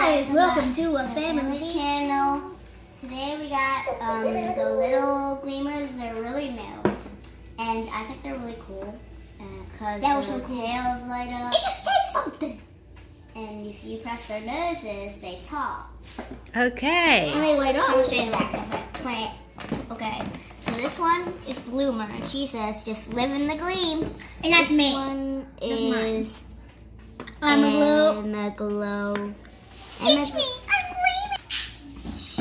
guys, welcome to a family channel. Today we got the LiL Gleemerz. They're really new, and I think they're really cool because that was so their cool. tails light up. It just said something. And if you press their noses, they talk. Okay. And they light So I'm up. gonna show you the back. Plant. Okay. So this one is Gleemerz. She says, "Just live in the gleam." And that's this me. One That's mine. is I'm a glow. Emma Glow. Pinch me, I'm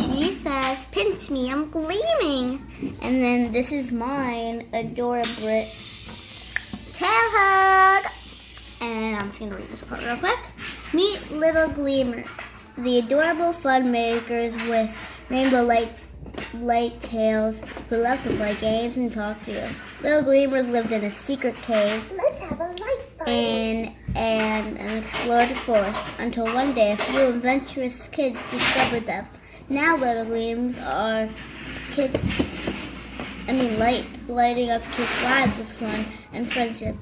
gleaming. She says, "Pinch me, I'm gleaming." And then this is mine, Adorable Tail Hug. And I'm just gonna read this part real quick. Meet LiL Gleemerz, the adorable fun makers with rainbow light tails who love to play games and talk to you. LiL Gleemerz lived in a secret cave Let's have a light party. in an explored forest until one day a few adventurous kids discovered them. Now LiL Gleemerz are lighting up kids' lives with fun and friendship.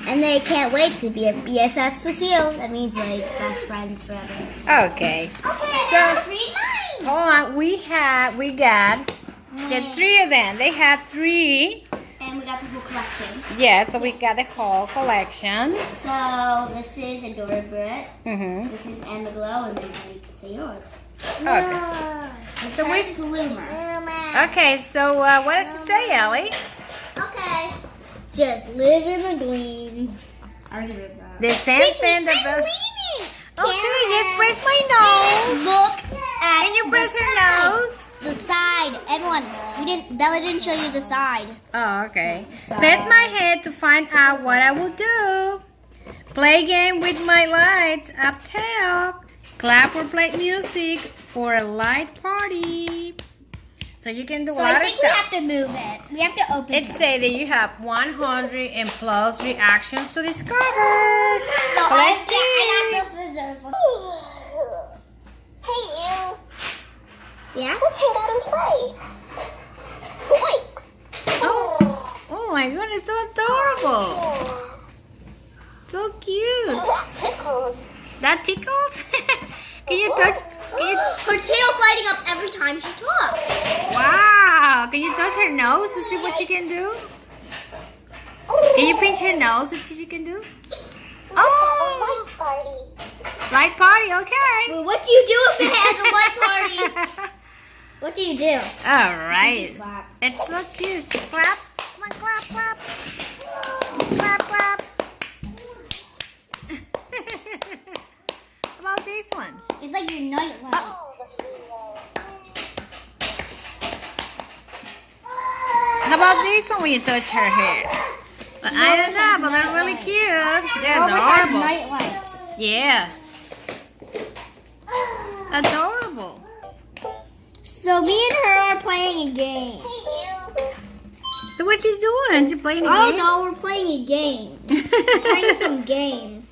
And they can't wait to be a BFFs with you. That means like best friends forever. Okay. Okay, So- now let's read mine. Hold on. We got the three of them. They had three. And we got people collecting. Yeah, so we got the whole collection. So this is Adorable. Mm-hmm. This is Emma Glow, and then you can say yours. Okay. This So first is Loomer. Okay, so what does it say, Ellie? Okay. Just live in the gleam. I already read that. The same thing that the... Okay, just press my nose. Look at Can you press the her side. nose? The side. Everyone, Bella didn't show you the side. Oh, okay. Pat my head to find out what I will do. Play game with my lights up tail. Clap or play music for a light party. So you can do a So lot I of think we stuff. have to move it. We have to open It it. say that you have 100 and plus reactions to discover. So So I let's see. got the scissors. Hey, you. Yeah? Let's hang out and play. Wait. Oh my goodness, so adorable. So cute. That tickles. That tickles? Can you touch? Can you, Her tail's lighting up every time she talks. wow. Can you touch her nose to see what she can do? Can you pinch her nose to see what she can do? Oh, Light party. light party, okay. Well, what do you do if it has a light party? What do you do? All right. Clap. It's so cute. Clap. Come on, clap, clap. Clap, clap. How about this one? It's like your night light. How about this one when you touch her hair? But I don't know, but they're really cute. They're Rover's has adorable. night lights. Yeah. Adorable. So me and her are playing a game. So what you doing? You playing a Oh game? no, we're playing a game. Playing some game.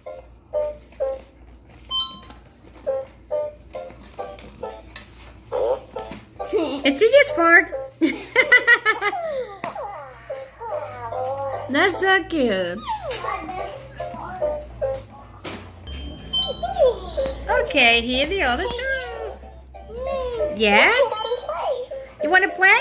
It's just fart. That's so cute. Okay, here the other two. Yes? You want to play?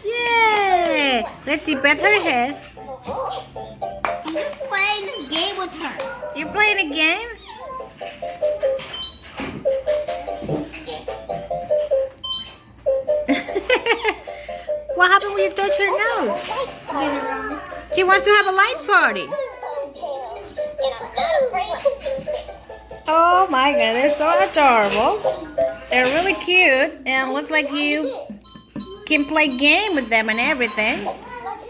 Yay! Let's see, pat her head. I'm just playing this game with her. You're playing a game? What happened when you touch her nose? She wants to have a light party. Oh my god, they're so adorable. They're really cute and looks like you can play game with them and everything. Let's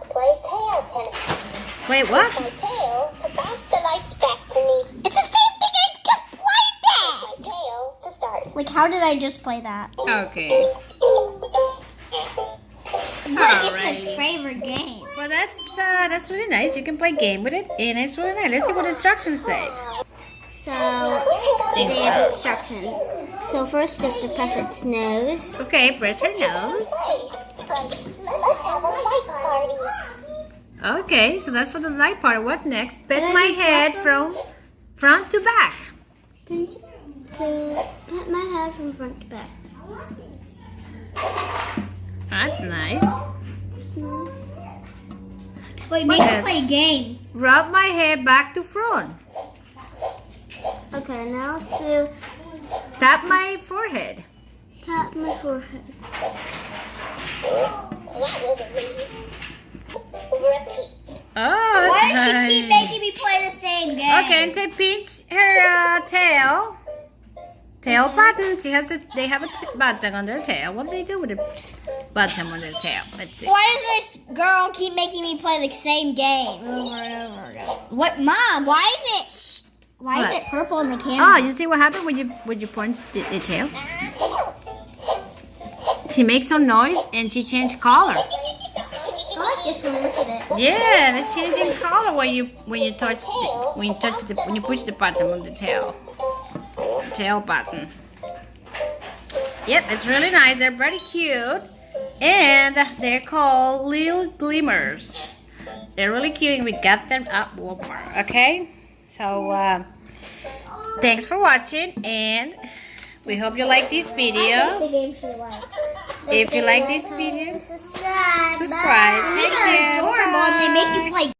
play tail tennis. Wait, what? My tail to bounce the lights back to me. It's the same thing I just played that. My tail to start. Like, how did I just play that? Okay. It's like it's Alrighty. his favorite game. Well, that's really nice. You can play game with it, and it's really nice. Let's see what the instructions say. So they have instructions. So first you have to press its nose. Okay, press her nose. Let's have a light party. Okay, so that's for the light part. What's next? Pet then my you head press from front to back. Pinch to pat my head from front to back. That's nice. Wait, make her play a game. Rub my head back to front. Okay, now to Tap my forehead. tap my forehead. That wasn't easy. Repeat. Oh, Why that's does she keep nice. making me play the same game? Okay, and say pinch her tail. Tail button. She has they have a button on their tail. What do they do with the button on their tail? Let's see. Why does this girl keep making me play the same game over and over again? What, Mom? Why is What? it purple in the Oh, camera? you see what happened when you punch the tail? She makes some noise and she changed color. I like this one. Look at it. Yeah, they're changing color when you push the button on the tail button. Yep, it's really nice. They're pretty cute, and they're called LiL Gleemerz. They're really cute, and we got them at Walmart. Okay, so thanks for watching, and we hope you like this The video. game she likes. If you like this video, Subscribe. subscribe. Bye. Thank They're you. adorable and they make you play